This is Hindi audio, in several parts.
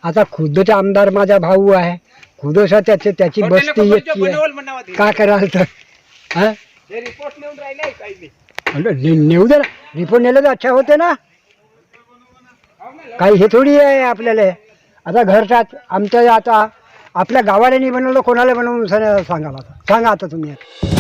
आता खुदचा आमदार माझा भाऊ आहे, खुदसा त्याची बस्ती येते आहे. काय कराल तर हा रिपोर्ट नेऊन राहिलाय काही बी. नेऊ दे ना, रिपोर्ट नेलं तर अच्छा होते ना. काही हे थोडी आहे आपल्याला. आता घरच्यात आमच्या आता आपल्या गावाला नाही बनवलं, कोणाला बनवून सांगा आता, सांगा आता तुम्ही आता.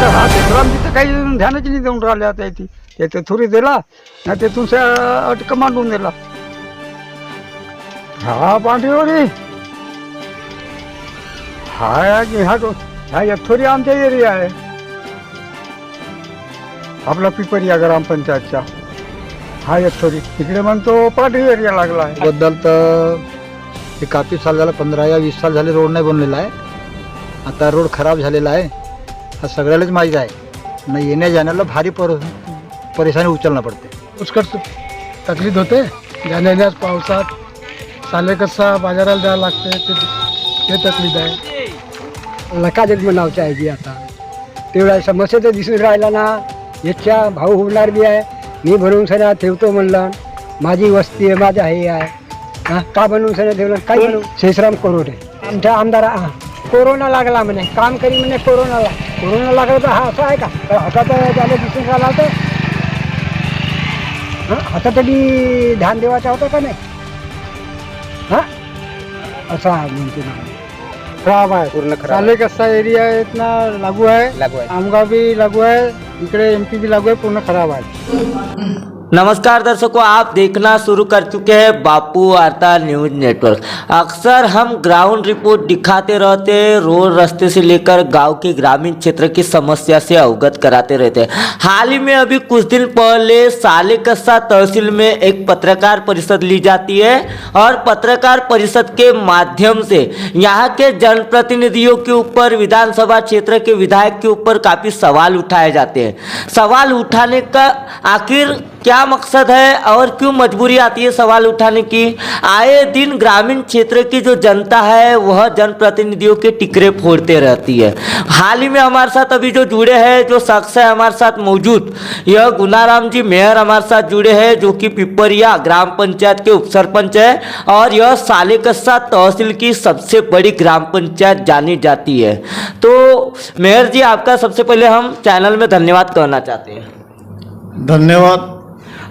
हा क्षेत्रांची काही ध्यानच नाही देऊन राहिले. आता येते थोडी दिला ना, तेथून अटक मांडून दिला. हा पांढरीवरी हा थोडी आमच्या एरिया आहे, आपला पिपरिया ग्रामपंचायतचा. हा थोडी तिकडे म्हणतो पांढरी एरिया लागला आहे. बद्दल तर हे काफी साल झालं, 15 या 20 साल झाले रोड नाही बनलेला आहे. आता रोड खराब झालेला आहे, हा सगळ्यालाच माहीत आहे. न येण्या जाण्याला भारी परेशानी उचलणं पडते. पुष्कळ तकलीफ होते जाण्या येण्यास. पावसात साले कसा बाजाराला जायला लागते, ते तकलीफ आहे. लका जन्म नावचं आहे की आता तेवढा समस्या तर दिसून राहिला ना. याच्या भाऊ होणार बी आहे, मी भरून सण्या ठेवतो म्हणलं. माझी वस्ती आहे, माझं हे आहे. हां का बनवून सण्या ठेवलं, काय बनवू. शेषराम कोरोटे आमच्या आमदार. कोरोना लागला म्हणे, काम करी म्हणे. कोरोना लागला तर हा असं आहे का. आता तर त्याला दिसून राहिला तर आता तरी ध्यान देवाचा होता का नाही. हां असा म्हणते ना. खराब आहे, पूर्ण खराब. साले कसा एरिया इतना लागू आहे, आमगाव भी लागू आहे, इकडे MP भी लागू आहे, पूर्ण खराब आहे. नमस्कार दर्शकों, आप देखना शुरू कर चुके हैं बापू वार्ता न्यूज नेटवर्क। अक्सर हम ग्राउंड रिपोर्ट दिखाते रहते हैं, रोड रास्ते से लेकर गांव के ग्रामीण क्षेत्र की समस्या से अवगत कराते रहते हैं। हाल ही में अभी कुछ दिन पहले सालेकस्सा तहसील में एक पत्रकार परिषद ली जाती है और पत्रकार परिषद के माध्यम से यहाँ के जनप्रतिनिधियों के ऊपर, विधानसभा क्षेत्र के विधायक के ऊपर काफ़ी सवाल उठाए जाते हैं। सवाल उठाने का आखिर क्या मकसद है और क्यों मजबूरी आती है सवाल उठाने की? आए दिन ग्रामीण क्षेत्र की जो जनता है वह जनप्रतिनिधियों के टिकरे फोड़ते रहती है। हाल ही में हमारे साथ अभी जो जुड़े हैं, जो शख्स है हमारे साथ मौजूद, यह गुनाराम जी मेयर हमारे साथ जुड़े हैं, जो कि पिपरिया ग्राम पंचायत के उप सरपंच है और यह सालेकस्सा तहसील की सबसे बड़ी ग्राम पंचायत जानी जाती है। तो मेयर जी, आपका सबसे पहले हम चैनल में धन्यवाद कहना चाहते हैं। धन्यवाद।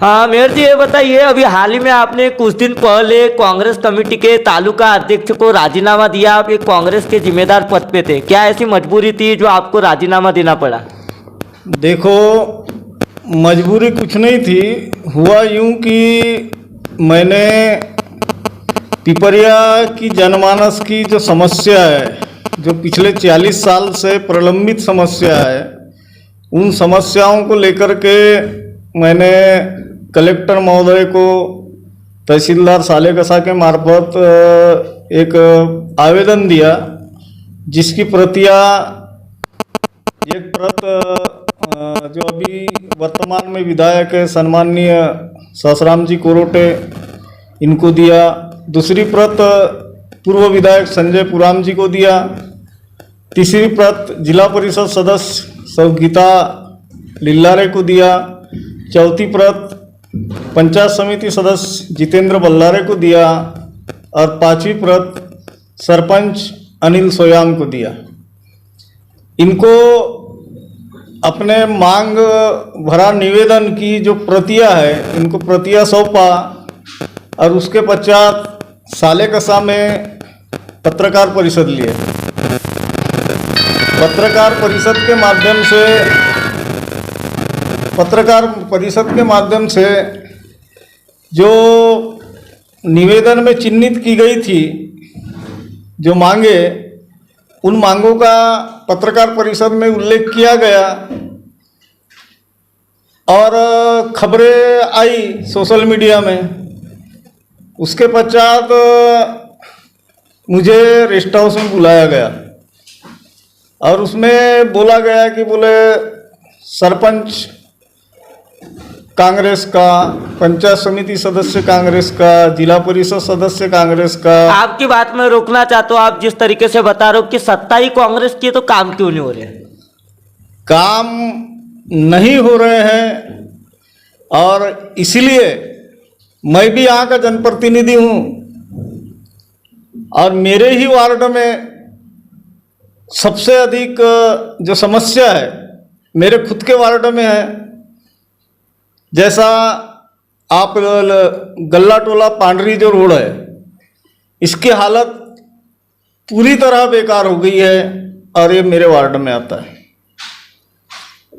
हाँ मेयर जी, ये बताइए, अभी हाल ही में आपने कुछ दिन पहले कांग्रेस कमेटी के तालुका अध्यक्ष को राजीनामा दिया। आप एक कांग्रेस के जिम्मेदार पद पे थे, क्या ऐसी मजबूरी थी जो आपको राजीनामा देना पड़ा? देखो, मजबूरी कुछ नहीं थी। हुआ यूं कि मैंने पिपरिया की जनमानस की जो समस्या है, जो पिछले 40 साल से प्रलंबित समस्या है, उन समस्याओं को लेकर के मैंने कलेक्टर महोदय को तहसीलदार सालेकस्सा के मार्फत एक आवेदन दिया, जिसकी प्रतियां एक प्रत जो अभी वर्तमान में विधायक है सम्माननीय ससराम जी कोरोटे, इनको दिया। दूसरी प्रत पूर्व विधायक संजय पुराम जी को दिया। तीसरी प्रत जिला परिषद सदस्य सौ गीता लिल्लारे को दिया। चौथी प्रत पंचायत समिति सदस्य जितेंद्र बल्लारे को दिया और पांचवी प्रत सरपंच अनिल सोयाम को दिया। इनको अपने मांग भरा निवेदन की जो प्रतियां है, इनको प्रतियां सौंपा और उसके पश्चात सालेकस्सा में पत्रकार परिषद लिए। पत्रकार परिषद के माध्यम से जो निवेदन में चिन्हित की गई थी जो मांगे, उन मांगों का पत्रकार परिषद में उल्लेख किया गया और खबरें आई सोशल मीडिया में। उसके पश्चात मुझे रेस्ट हाउस में बुलाया गया और उसमें बोला गया कि बोले सरपंच कांग्रेस का, पंचायत समिति सदस्य कांग्रेस का, जिला परिषद सदस्य कांग्रेस का। आपकी बात में रोकना चाहता हूँ, आप जिस तरीके से बता रहे हो कि सत्ता ही कांग्रेस की है, तो काम क्यों नहीं हो रहे? काम नहीं हो रहे हैं और इसलिए मैं भी यहाँ का जनप्रतिनिधि हूँ और मेरे ही वार्ड में सबसे अधिक जो समस्या है मेरे खुद के वार्ड में है। जैसा आप गल्ला टोला पांडरी जो रोड है, इसकी हालत पूरी तरह बेकार हो गई है और ये मेरे वार्ड में आता है।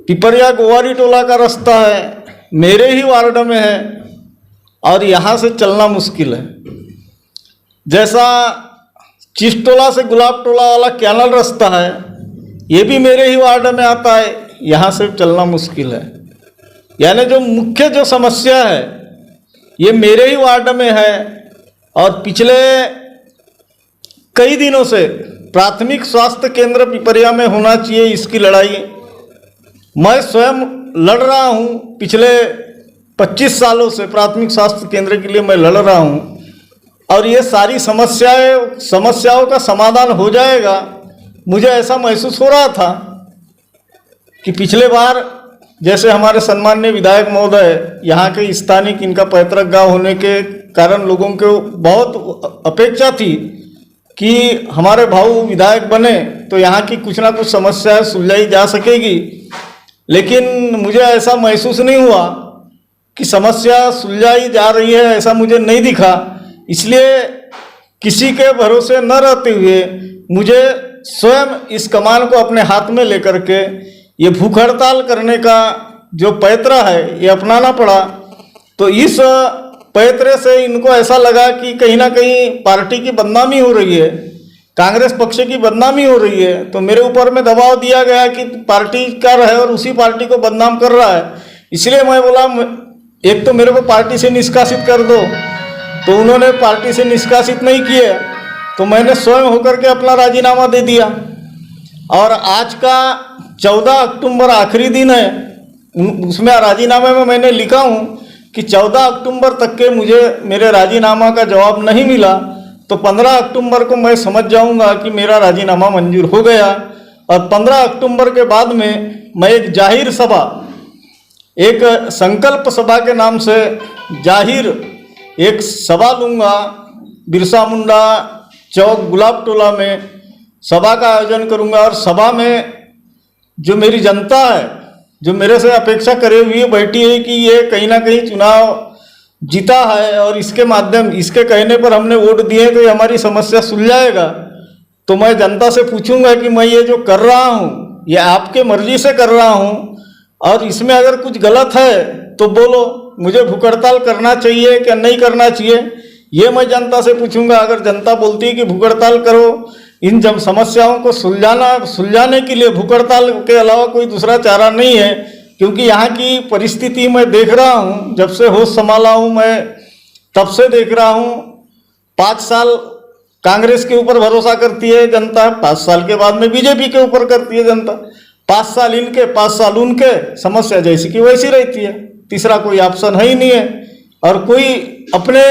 पिपरिया गोवारी टोला का रास्ता है, मेरे ही वार्ड में है और यहाँ से चलना मुश्किल है। जैसा चिस्तोला से गुलाब टोला वाला कैनल रास्ता है, ये भी मेरे ही वार्ड में आता है, यहाँ से चलना मुश्किल है। यानी जो मुख्य जो समस्या है ये मेरे ही वार्ड में है और पिछले कई दिनों से प्राथमिक स्वास्थ्य केंद्र पिपरिया में होना चाहिए, इसकी लड़ाई मैं स्वयं लड़ रहा हूँ। पिछले 25 सालों से प्राथमिक स्वास्थ्य केंद्र के लिए मैं लड़ रहा हूँ और ये सारी समस्याओं का समाधान हो जाएगा। मुझे ऐसा महसूस हो रहा था कि पिछले बार जैसे हमारे सम्माननीय विधायक महोदय यहाँ के स्थानिक, इनका पैतृक गांव होने के कारण लोगों को बहुत अपेक्षा थी कि हमारे भाऊ विधायक बने तो यहाँ की कुछ ना कुछ समस्याएं सुलझाई जा सकेगी। लेकिन मुझे ऐसा महसूस नहीं हुआ कि समस्या सुलझाई जा रही है, ऐसा मुझे नहीं दिखा। इसलिए किसी के भरोसे न रहते हुए मुझे स्वयं इस कमान को अपने हाथ में लेकर के ये भूख हड़ताल करने का जो पैतरा है ये अपनाना पड़ा। तो इस पैतरे से इनको ऐसा लगा कि कहीं ना कहीं पार्टी की बदनामी हो रही है, कांग्रेस पक्ष की बदनामी हो रही है। तो मेरे ऊपर में दबाव दिया गया कि पार्टी का है और उसी पार्टी को बदनाम कर रहा है। इसलिए मैं बोला एक तो मेरे को पार्टी से निष्कासित कर दो, तो उन्होंने पार्टी से निष्कासित नहीं किए, तो मैंने स्वयं होकर के अपना राजीनामा दे दिया। और आज का 14 अक्टूबर आखिरी दिन है उसमें राजीनामे में मैंने लिखा हूँ कि 14 अक्टूबर तक के मुझे मेरे राजीनामा का जवाब नहीं मिला तो 15 अक्टूबर को मैं समझ जाऊंगा कि मेरा राजीनामा मंजूर हो गया, और 15 अक्टूबर के बाद में मैं एक जाहिर सभा, एक संकल्प सभा के नाम से जाहिर एक सभा लूँगा बिरसा मुंडा चौक गुलाब टोला में सभा का आयोजन करूँगा। और सभा में जो मेरी जनता है, जो मेरे से अपेक्षा करे हुए बैठी है कि ये कहीं ना कहीं चुनाव जीता है और इसके कहने पर हमने वोट दिए तो ये हमारी समस्या सुलझाएगा, तो मैं जनता से पूछूंगा कि मैं ये जो कर रहा हूँ ये आपके मर्जी से कर रहा हूँ, और इसमें अगर कुछ गलत है तो बोलो, मुझे भूख हड़ताल करना चाहिए क्या नहीं करना चाहिए, ये मैं जनता से पूछूंगा। अगर जनता बोलती है कि भूख हड़ताल करो, इन जब समस्याओं को सुलझाने के लिए भूख हड़ताल के अलावा कोई दूसरा चारा नहीं है, क्योंकि यहाँ की परिस्थिति मैं देख रहा हूँ, जब से होश संभाला हूँ मैं तब से देख रहा हूँ। 5 साल कांग्रेस के ऊपर भरोसा करती है जनता, 5 साल के बाद में बीजेपी के ऊपर करती है जनता, 5 साल इनके 5 साल उनके, समस्या जैसी की वैसी रहती है, तीसरा कोई ऑप्शन है ही नहीं है। और कोई अपने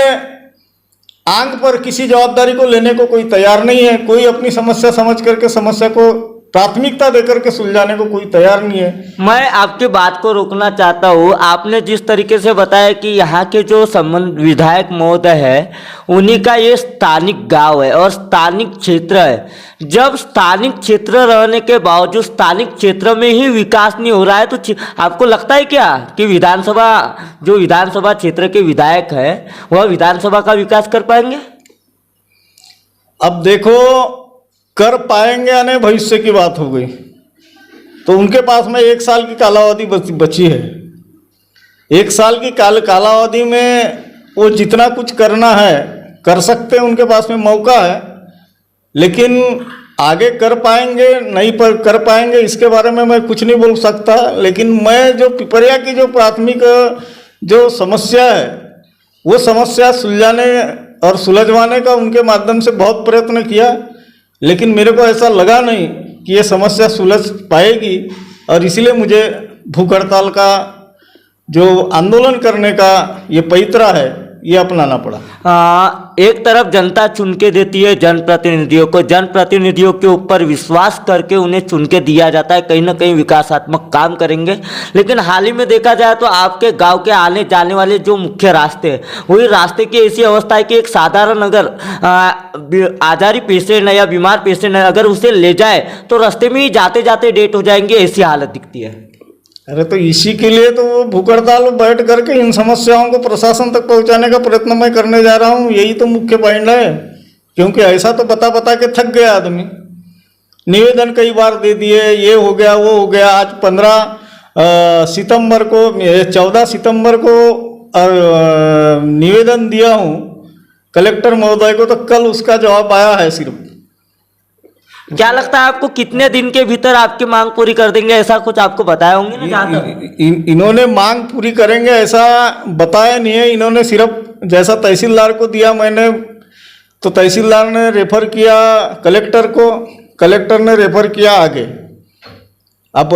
आंग पर किसी जवाबदारी को लेने को कोई तैयार नहीं है, कोई अपनी समस्या समझ करके समस्या को प्राथमिकता देकर के सुलझाने को कोई तैयार नहीं है। मैं आपकी बात को रोकना चाहता हूँ। आपने जिस तरीके से बताया कि यहाँ के जो संबंध विधायक महोदय है उन्हीं का ये स्थानिक गांव है और स्थानिक क्षेत्र है, जब स्थानिक क्षेत्र रहने के बावजूद स्थानिक क्षेत्र में ही विकास नहीं हो रहा है तो आपको लगता है क्या कि विधानसभा क्षेत्र के विधायक है वह विधानसभा का विकास कर पाएंगे? अब देखो, कर पाएंगे या नहीं भविष्य की बात हो गई, तो उनके पास में 1 साल की कालावधि बची है। 1 साल की कालावधि में वो जितना कुछ करना है कर सकते हैं, उनके पास में मौका है, लेकिन आगे कर पाएंगे नहीं पर कर पाएंगे इसके बारे में मैं कुछ नहीं बोल सकता। लेकिन मैं जो पिपरिया की जो प्राथमिक जो समस्या है वो समस्या सुलझाने और सुलझवाने का उनके माध्यम से बहुत प्रयत्न किया, लेकिन मेरे को ऐसा लगा नहीं कि ये समस्या सुलझ पाएगी, और इसलिए मुझे भूख हड़ताल का जो आंदोलन करने का ये पैतरा है ये अपनाना पड़ा। एक तरफ जनता चुन के देती है जनप्रतिनिधियों को, जनप्रतिनिधियों के ऊपर विश्वास करके उन्हें चुन के दिया जाता है कहीं ना कहीं विकासात्मक काम करेंगे, लेकिन हाल ही में देखा जाए तो आपके गांव के आने जाने वाले जो मुख्य रास्ते हैं वही रास्ते की ऐसी अवस्था है कि एक साधारण अगर आजारी पेशेंट है या बीमार पेशेंट है अगर उसे ले जाए तो रास्ते में ही जाते जाते डेथ हो जाएंगे, ऐसी हालत दिखती है। अरे तो इसी के लिए तो वो भूख हड़ताल बैठ करके इन समस्याओं को प्रशासन तक पहुंचाने का प्रयत्न मैं करने जा रहा हूँ, यही तो मुख्य पॉइंट है। क्योंकि ऐसा तो बता के थक गया आदमी, निवेदन कई बार दे दिए, ये हो गया वो हो गया। आज 14 सितंबर को निवेदन दिया हूँ कलेक्टर महोदय को, तो कल उसका जवाब आया है सिर्फ। क्या लगता है आपको कितने दिन के भीतर आपकी मांग पूरी कर देंगे, ऐसा कुछ आपको बताया होंगे ना? जहाँ तक इन्होंने मांग पूरी करेंगे ऐसा बताया नहीं है, इन्होंने सिर्फ जैसा तहसीलदार को दिया मैंने, तो तहसीलदार ने रेफर किया कलेक्टर को, कलेक्टर ने रेफर किया आगे। अब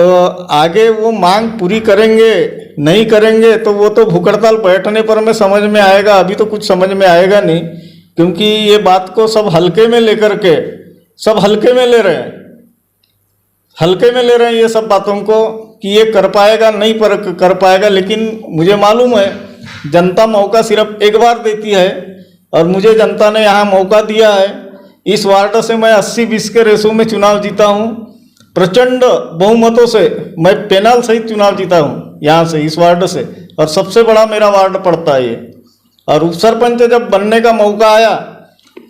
आगे वो मांग पूरी करेंगे नहीं करेंगे तो वो तो भूख हड़ताल बैठने पर में समझ में आएगा, अभी तो कुछ समझ में आएगा नहीं, क्योंकि ये बात को सब हल्के में लेकर के सब हल्के में ले रहे हैं ये सब बातों को कि ये कर पाएगा नहीं पर कर पाएगा। लेकिन मुझे मालूम है जनता मौका सिर्फ एक बार देती है, और मुझे जनता ने यहाँ मौका दिया है। इस वार्ड से मैं 80-20 के रेशो में चुनाव जीता हूँ, प्रचंड बहुमतों से मैं पैनल सहित चुनाव जीता हूँ यहाँ से, इस वार्ड से, और सबसे बड़ा मेरा वार्ड पड़ता है ये। और उप सरपंच जब बनने का मौका आया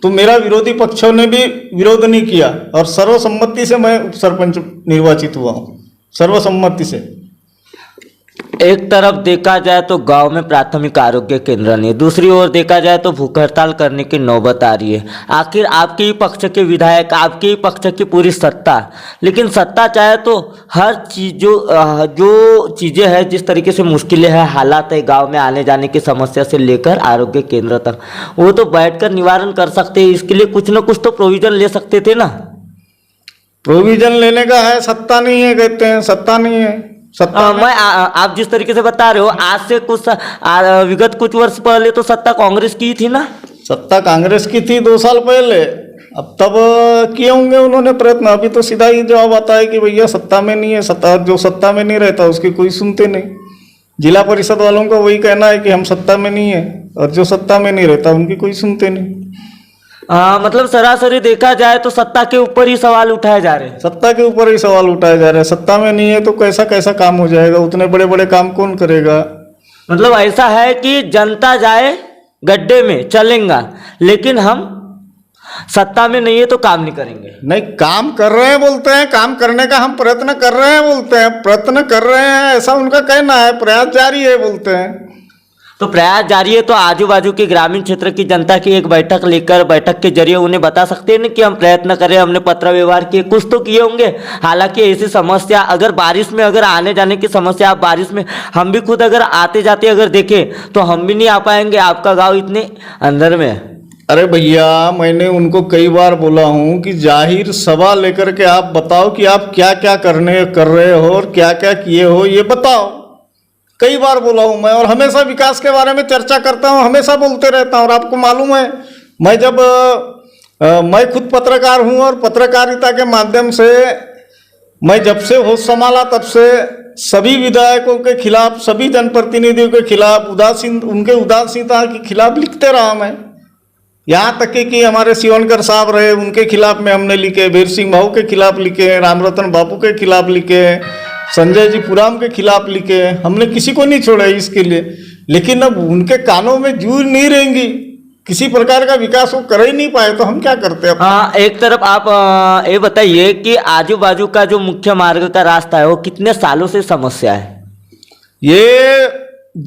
तो मेरा विरोधी पक्षों ने भी विरोध नहीं किया, और सर्वसम्मति से मैं उप सरपंच निर्वाचित हुआ हूँ, सर्वसम्मति से। एक तरफ देखा जाए तो गांव में प्राथमिक आरोग्य केंद्र नहीं, दूसरी ओर देखा जाए तो भूख हड़ताल करने की नौबत आ रही है। आखिर आपके ही पक्ष के विधायक, आपके ही पक्ष की पूरी सत्ता, लेकिन सत्ता चाहे तो हर चीज जो चीज़ें हैं, जिस तरीके से मुश्किलें हैं, हालात है गांव में आने जाने की समस्या से लेकर आरोग्य केंद्र तक, वो तो बैठकर निवारण कर सकते हैं। इसके लिए कुछ ना कुछ तो प्रोविजन ले सकते थे ना। प्रोविजन लेने का है, सत्ता नहीं है कहते हैं, सत्ता नहीं है। सत्ता में। आप जिस तरीके से बता रहे हो, आज से विगत कुछ वर्ष पहले तो सत्ता कांग्रेस की थी ना। सत्ता कांग्रेस की थी 2 साल पहले, अब तब किए होंगे उन्होंने प्रयत्न। अभी तो सीधा ही जवाब आता है कि भैया सत्ता में नहीं है, जो सत्ता में नहीं रहता उसकी कोई सुनते नहीं। जिला परिषद वालों का वही कहना है कि हम सत्ता में नहीं है, और जो सत्ता में नहीं रहता उनकी कोई सुनते नहीं। मतलब सरासरी देखा जाए तो सत्ता के ऊपर ही सवाल उठाए जा रहे हैं। सत्ता के ऊपर ही सवाल उठाए जा रहे हैं। सत्ता में नहीं है तो कैसा कैसा काम हो जाएगा, उतने बड़े बड़े काम कौन करेगा। मतलब ऐसा है कि जनता जाए गड्ढे में चलेगा, लेकिन हम सत्ता में नहीं है तो काम नहीं करेंगे। नहीं, काम कर रहे हैं बोलते हैं, काम करने का हम प्रयत्न कर रहे हैं बोलते हैं, प्रयत्न कर रहे हैं ऐसा उनका कहना है, प्रयास जारी है बोलते हैं। तो प्रयास जारी है तो आजू बाजू के ग्रामीण क्षेत्र की जनता की एक बैठक लेकर, बैठक के जरिए उन्हें बता सकते हैं ना कि हम प्रयत्न करें, हमने पत्र व्यवहार किए, कुछ तो किए होंगे। हालांकि ऐसी समस्या अगर बारिश में, अगर आने जाने की समस्या, आप बारिश में हम भी खुद अगर आते जाते अगर देखें तो हम भी नहीं आ पाएंगे, आपका गाँव इतने अंदर में है। अरे भैया, मैंने उनको कई बार बोला हूँ कि जाहिर सभा लेकर के आप बताओ कि आप क्या क्या कर रहे हो और क्या क्या किए हो, ये बताओ। कई बार बोला हूँ मैं, और हमेशा विकास के बारे में चर्चा करता हूँ, हमेशा बोलते रहता हूँ। और आपको मालूम है, मैं खुद पत्रकार हूँ, और पत्रकारिता के माध्यम से मैं जब से होश संभाला तब से सभी विधायकों के खिलाफ, सभी जनप्रतिनिधियों के खिलाफ उनके उदासीनता के खिलाफ लिखते रहा मैं। यहाँ तक कि हमारे सिवनकर साहब रहे, उनके खिलाफ में हमने लिखे, वीर सिंह भाऊ के खिलाफ लिखे, रामरतन बापू के खिलाफ लिखे, संजय जी पुराम के खिलाफ लिखे, हमने किसी को नहीं छोड़ा इसके लिए। लेकिन अब उनके कानों में जूं नहीं रहेंगी, किसी प्रकार का विकास वो कर ही नहीं पाए, तो हम क्या करते हैं। हाँ, एक तरफ आप ये बताइए कि आजू बाजू का जो मुख्य मार्ग का रास्ता है वो कितने सालों से समस्या है? ये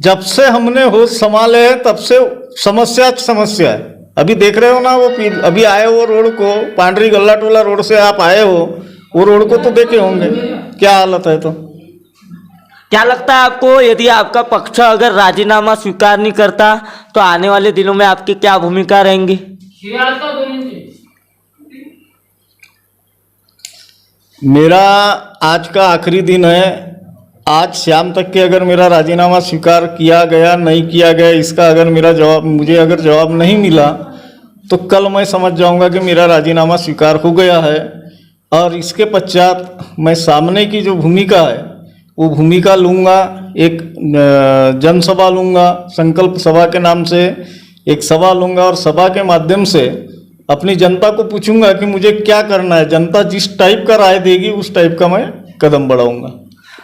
जब से हमने होश संभाले तब से समस्या है। अभी देख रहे हो ना, वो अभी आए हो रोड को, पांडरी गल्ला टोला रोड से आप आए हो, वो रोड को तो देखे होंगे क्या हालत है। तो क्या लगता है आपको, यदि आपका पक्ष अगर राजीनामा स्वीकार नहीं करता तो आने वाले दिनों में आपकी क्या भूमिका रहेंगी? मेरा आज का आखिरी दिन है। आज शाम तक के अगर मेरा राजीनामा स्वीकार किया गया नहीं किया गया, इसका अगर मुझे अगर जवाब नहीं मिला तो कल मैं समझ जाऊंगा कि मेरा राजीनामा स्वीकार हो गया है। और इसके पश्चात मैं सामने की जो भूमिका है वो भूमिका लूँगा। एक जनसभा लूँगा, संकल्प सभा के नाम से एक सभा लूँगा, और सभा के माध्यम से अपनी जनता को पूछूंगा कि मुझे क्या करना है। जनता जिस टाइप का राय देगी उस टाइप का मैं कदम बढ़ाऊंगा।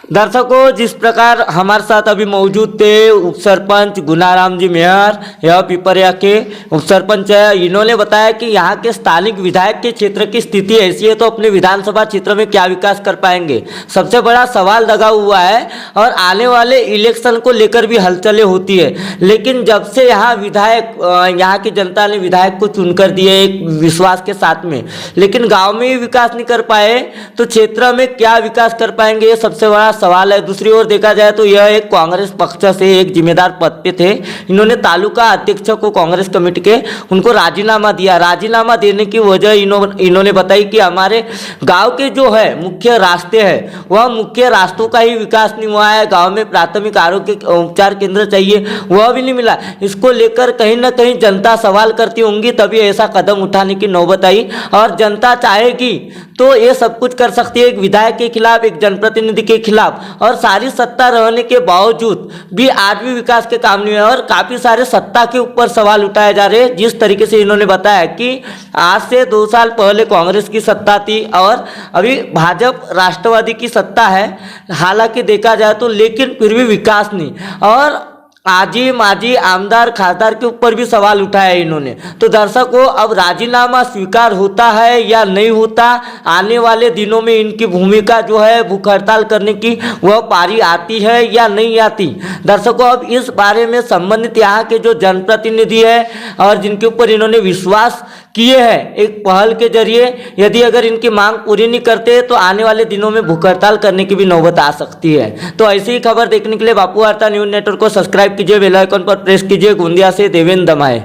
दर्शकों, जिस प्रकार हमारे साथ अभी मौजूद थे उप सरपंच गुनाराम जी मेहर, यह पिपरिया के उप सरपंच है, इन्होंने बताया कि यहाँ के स्थानिक विधायक के क्षेत्र की स्थिति ऐसी है तो अपने विधानसभा क्षेत्र में क्या विकास कर पाएंगे, सबसे बड़ा सवाल लगा हुआ है। और आने वाले इलेक्शन को लेकर भी हलचलें होती है, लेकिन जब से यहाँ की जनता ने विधायक को चुनकर दिए एक विश्वास के साथ में, लेकिन गाँव में ही विकास नहीं कर पाए तो क्षेत्र में क्या विकास कर पाएंगे, ये सबसे बड़ा सवाल है। दूसरी ओर देखा जाए तो यह एक कांग्रेस पक्ष से एक जिम्मेदार पद पे थे, इन्होंने तालुका अध्यक्ष को कांग्रेस कमेटी के उनको राजीनामा दिया। राजीनामा देने की वजह इन्होंने बताई कि हमारे गांव के जो है मुख्य रास्ते हैं वह मुख्य रास्तों का ही विकास नहीं हुआ है, गांव में प्राथमिक आरोग्य उपचार केंद्र चाहिए वह भी नहीं मिला। इसको लेकर कहीं ना कहीं जनता सवाल करती होंगी, तभी ऐसा कदम उठाने की नौबत आई। और जनता चाहेगी तो ये सब कुछ कर सकती है, एक विधायक के खिलाफ, एक जनप्रतिनिधि के खिलाफ। और सारी सत्ता रहने के बावजूद भी आज भी विकास के काम नहीं है, और काफी सारे सत्ता के ऊपर सवाल उठाए जा रहे हैं। जिस तरीके से इन्होंने बताया कि आज से 2 साल पहले कांग्रेस की सत्ता थी और अभी भाजपा राष्ट्रवादी की सत्ता है, हालांकि देखा जाए तो, लेकिन फिर भी विकास नहीं। और आजी माजी आमदार खासदार के ऊपर भी सवाल उठाया है इन्होंने। तो दर्शकों, अब राजीनामा स्वीकार होता है या नहीं होता, आने वाले दिनों में इनकी भूमिका जो है भूख हड़ताल करने की वह पारी आती है या नहीं आती। दर्शकों, अब इस बारे में संबंधित यहाँ के जो जनप्रतिनिधि है और जिनके ऊपर इन्होंने विश्वास किए हैं एक पहल के जरिए, यदि अगर इनकी मांग पूरी नहीं करते तो आने वाले दिनों में भूख हड़ताल करने की भी नौबत आ सकती है। तो ऐसी ही खबर देखने के लिए बापू वार्ता न्यूज़ नेटवर्क को सब्सक्राइब कीजिए, बेल आइकन पर प्रेस कीजिए। गोंदिया से देवेंद्र दमाए।